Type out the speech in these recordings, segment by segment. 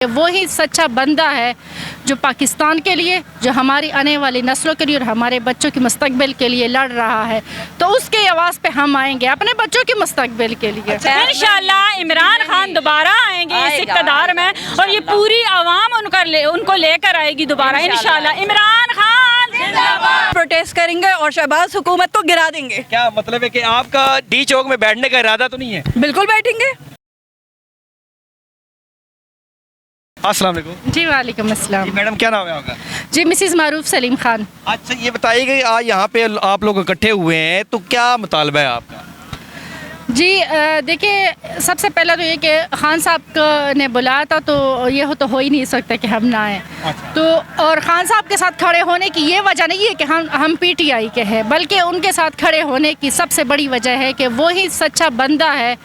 وہی سچا بندہ ہے جو پاکستان کے لیے، جو ہماری آنے والی نسلوں کے لیے اور ہمارے بچوں کے مستقبل کے لیے لڑ رہا ہے، تو اس کے آواز پہ ہم آئیں گے اپنے بچوں کے مستقبل کے لیے۔ انشاءاللہ عمران خان دوبارہ آئیں گے اس اقتدار میں، اور یہ پوری عوام ان کو لے کر آئے گی دوبارہ انشاءاللہ۔ عمران خان زندہ باد۔ پروٹیسٹ کریں گے اور شہباز حکومت کو گرا دیں گے۔ کیا مطلب ہے کہ آپ کا ڈی چوک میں بیٹھنے کا ارادہ تو نہیں ہے؟ بالکل بیٹھیں گے۔ السلام علیکم جی وعلیکم السلام۔ جی میڈم کیا نام ہے آپ کا؟ جی مسز معروف سلیم خان۔ اچھا یہ بتائیے کہ آج یہاں پہ آپ لوگ اکٹھے ہوئے ہیں تو کیا مطالبہ ہے آپ کا؟ جی دیکھیے، سب سے پہلے تو یہ کہ خان صاحب نے بلایا تھا تو یہ تو ہو ہی نہیں سکتا کہ ہم نہ آئیں۔ تو اور خان صاحب کے ساتھ کھڑے ہونے کی یہ وجہ نہیں ہے کہ ہم پی ٹی آئی کے ہیں، بلکہ ان کے ساتھ کھڑے ہونے کی سب سے بڑی وجہ ہے کہ وہی سچا بندہ ہے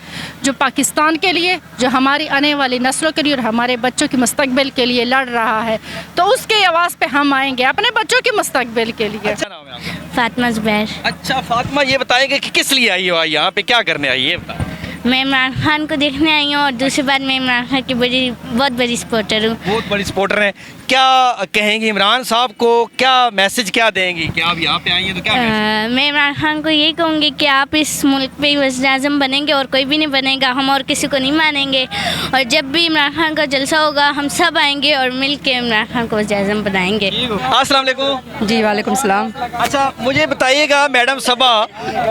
جو پاکستان کے لیے، جو ہماری آنے والی نسلوں کے لیے اور ہمارے بچوں کے مستقبل کے لیے لڑ رہا ہے، تو اس کے آواز پہ ہم آئیں گے اپنے بچوں کے مستقبل کے لیے۔ اچھا نام ہے آپ کا؟ فاطمہ زبیر۔ اچھا فاطمہ، یہ بتائیں گے کہ کس لیے آئی ہو یہاں پہ، کیا کرنے آئی ہے؟ میں عمران خان کو دیکھنے آئی ہوں، اور دوسری بات میں عمران خان کی بہت بڑی سپورٹر ہوں۔ بہت بڑی سپورٹر ہیں۔ کیا کہیں گی عمران صاحب کو، کیا میسج کیا دیں گی کہ آپ یہاں پہ آئی ہیں تو کیا میسج؟ میں عمران خان کو یہی کہوں گی کہ آپ اس ملک پہ وزیر اعظم بنیں گے اور کوئی بھی نہیں بنے گا، ہم اور کسی کو نہیں مانیں گے، اور جب بھی عمران خان کا جلسہ ہوگا ہم سب آئیں گے اور مل کے عمران خان کو وزیر اعظم بنائیں گے۔ السلام علیکم۔ جی وعلیکم السلام۔ اچھا مجھے بتائیے گا میڈم صبا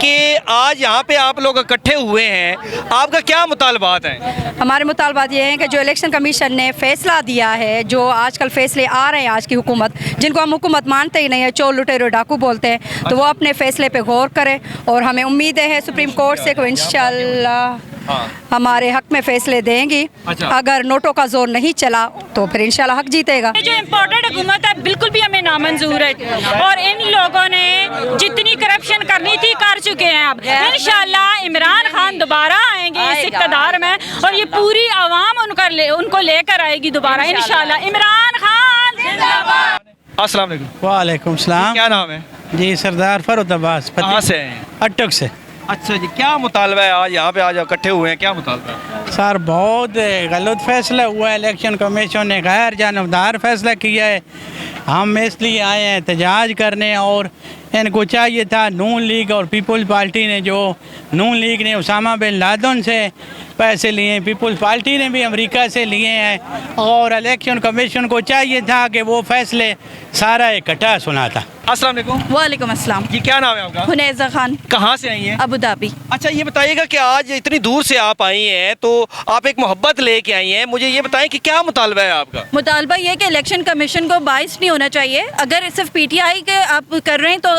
کہ آج یہاں پہ آپ لوگ اکٹھے ہوئے ہیں، آپ کا کیا مطالبات ہیں؟ ہمارے مطالبات یہ ہیں کہ جو الیکشن کمیشن نے فیصلہ دیا ہے، جو آج کل فیصلے آ رہے ہیں آج کی حکومت، جن کو ہم حکومت مانتے ہی نہیں ہیں، چور لٹیرو ڈاکو بولتے ہیں، تو وہ اپنے فیصلے پہ غور کرے، اور ہمیں امید ہے سپریم کورٹ سے کہ انشاءاللہ ہمارے حق میں فیصلے دیں گی۔ اگر نوٹوں کا زور نہیں چلا تو پھر انشاءاللہ حق جیتے گا۔ جو امپورٹڈ حکومت ہے بالکل بھی ہمیں نامنظور ہے، اور ان لوگوں نے جتنی کرپشن کرنی تھی کر چکے ہیں۔ اب انشاءاللہ عمران خان دوبارہ آئیں گے اس اقتدار میں، اور یہ پوری عوام ان کو لے کر آئے گی دوبارہ انشاءاللہ۔ عمران خان زندہ باد۔ السلام علیکم۔ وعلیکم السلام۔ کیا نام ہے؟ جی سردار فرود عباس۔ کہاں سے ہیں؟ اٹک سے۔ اچھا جی، کیا مطالبہ ہے آج یہاں پہ آج اکٹھے ہوئے ہیں، کیا مطالبہ ہے؟ سر بہت غلط فیصلہ ہوا ہے، الیکشن کمیشن نے غیر جانبدار فیصلہ کیا ہے۔ ہم اس لیے آئے ہیں احتجاج کرنے، اور ان کو چاہیے تھا نون لیگ اور پیپلز پارٹی نے، جو نون لیگ نے اسامہ بن لادن سے پیسے لیے ہیں، پیپلز پارٹی نے بھی امریکہ سے لیے ہیں، اور الیکشن کمیشن کو چاہیے تھا کہ وہ فیصلے سارا اکٹھا سناتا۔ السلام علیکم۔ وعلیکم السلام۔ جی کیا نام ہے آپ کا؟ حنیزہ خان، کہاں سے آئی ہیں؟ Abu Dhabi. اچھا یہ بتائیے گا کہ آج اتنی دور سے آپ آئی ہیں تو آپ ایک محبت لے کے آئی ہیں، مجھے یہ بتائیں کہ کیا مطالبہ ہے آپ کا؟ مطالبہ یہ کہ الیکشن کمیشن کو باعث نہیں ہونا چاہیے، اگر صرف پی ٹی آئی کے آپ کر رہے ہیں تو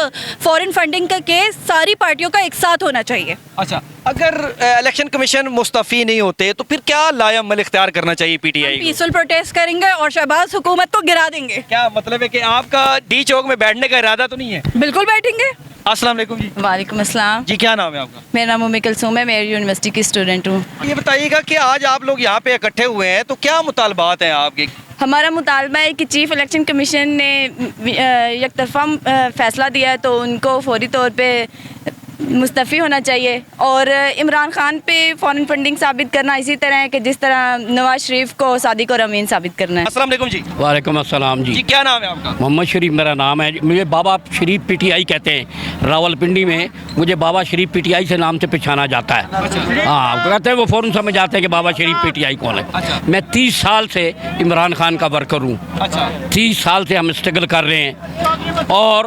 فورن فنڈنگ کا کیس ساری پارٹیوں کا ایک ساتھ ہونا چاہیے۔ اچھا اگر الیکشن کمیشن مستعفی نہیں ہوتے تو پھر کیا لایا عمل اختیار کرنا چاہیے پی ٹی آئی کو؟ پیسفل پروٹیسٹ کریں گے اور شہباز حکومت کو گرا دیں گے۔ کیا مطلب ہے کہ آپ کا ڈی چوک میں بیٹھنے کا ارادہ تو نہیں ہے؟ بالکل بیٹھیں گے۔ السلام علیکم جی۔ وعلیکم السلام۔ جی کیا نام ہے آپ کا؟ میرا نام امی کلثوم ہے، میں یونیورسٹی کی اسٹوڈنٹ ہوں۔ یہ بتائیے گا کہ آج آپ لوگ یہاں پہ اکٹھے ہوئے ہیں تو کیا مطالبات ہیں آپ کے؟ ہمارا مطالبہ ہے کہ چیف الیکشن کمیشن نے یک طرفہ فیصلہ دیا ہے تو ان کو فوری طور پہ مستعفی ہونا چاہیے، اور عمران خان پہ فورن فنڈنگ ثابت کرنا اسی طرح ہے کہ جس طرح نواز شریف کو صادق اور امین ثابت کرنا ہے۔ السلام علیکم جی۔ وعلیکم السلام جی۔ جی کیا نام ہے آپ کا؟ محمد شریف میرا نام ہے، مجھے بابا شریف پی ٹی آئی کہتے ہیں، راول پنڈی میں مجھے بابا شریف پی ٹی آئی سے نام سے پہچانا جاتا ہے۔ ہاں کہتے ہیں وہ فوراً سمجھ جاتے ہیں کہ بابا شریف پی ٹی آئی کون ہے۔ میں 30 سال سے عمران خان کا ورکر ہوں، 30 سال سے ہم اسٹرگل کر رہے ہیں، اور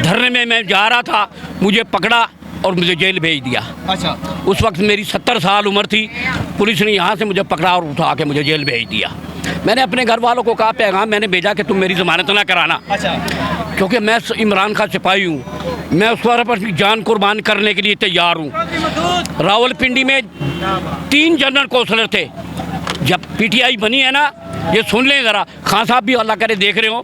دھرنے میں جا رہا تھا، مجھے پکڑا اور مجھے جیل بھیج دیا۔ اچھا اس وقت میری 70 سال عمر تھی، پولیس نے یہاں سے مجھے پکڑا اور اٹھا کے مجھے جیل بھیج دیا۔ میں نے اپنے گھر والوں کو کہا، پیغام میں نے بھیجا کہ تم میری ضمانت نہ کرانا، کیونکہ میں عمران خان سپاہی ہوں، میں اس وقت پر جان قربان کرنے کے لیے تیار ہوں۔ راول پنڈی میں 3 جنرل کونسلر تھے، جب پی ٹی آئی بنی ہے نا، یہ سن لیں ذرا، خان صاحب بھی اللہ کرے دیکھ رہے ہو،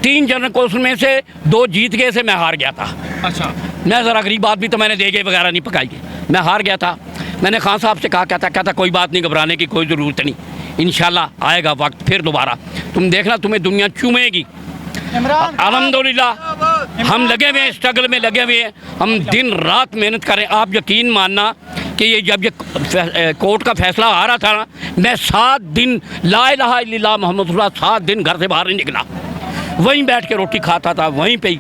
3 جنرل کونسل میں سے 2 جیت گئے سے میں ہار گیا تھا۔ اچھا میں ذرا غریب آدمی تو میں نے دیگے وغیرہ نہیں پکائی، میں ہار گیا تھا۔ میں نے خان صاحب سے کہتا کوئی بات نہیں، گھبرانے کی کوئی ضرورت نہیں، انشاءاللہ آئے گا وقت پھر دوبارہ، تم دیکھنا تمہیں دنیا چومے گی۔ الحمدللہ ہم لگے ہوئے ہیں، اسٹرگل میں لگے ہوئے ہیں، ہم دن رات محنت کریں۔ آپ یقین ماننا کہ کہ یہ جب یہ کورٹ کا فیصلہ آ رہا تھا نا، میں 7 دن لا الہ الا اللہ محمد رسول اللہ 7 دن گھر سے باہر نہیں نکلا، وہیں بیٹھ کے روٹی کھاتا تھا، وہیں پہ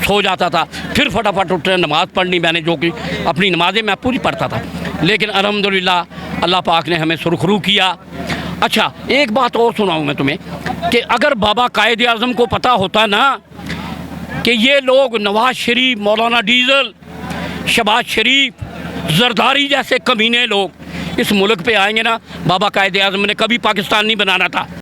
سو جاتا تھا، پھر فٹافٹ اٹھنا نماز پڑھنی، میں نے جو کہ اپنی نمازیں میں پوری پڑھتا تھا، لیکن الحمدللہ اللہ پاک نے ہمیں سرخرو کیا۔ اچھا ایک بات اور سناؤں میں تمہیں کہ اگر بابا قائد اعظم کو پتہ ہوتا نا کہ یہ لوگ نواز شریف، مولانا ڈیزل، شہباز شریف، زرداری جیسے کمینے لوگ اس ملک پہ آئیں گے نا، بابا قائد اعظم نے کبھی پاکستان نہیں بنانا تھا۔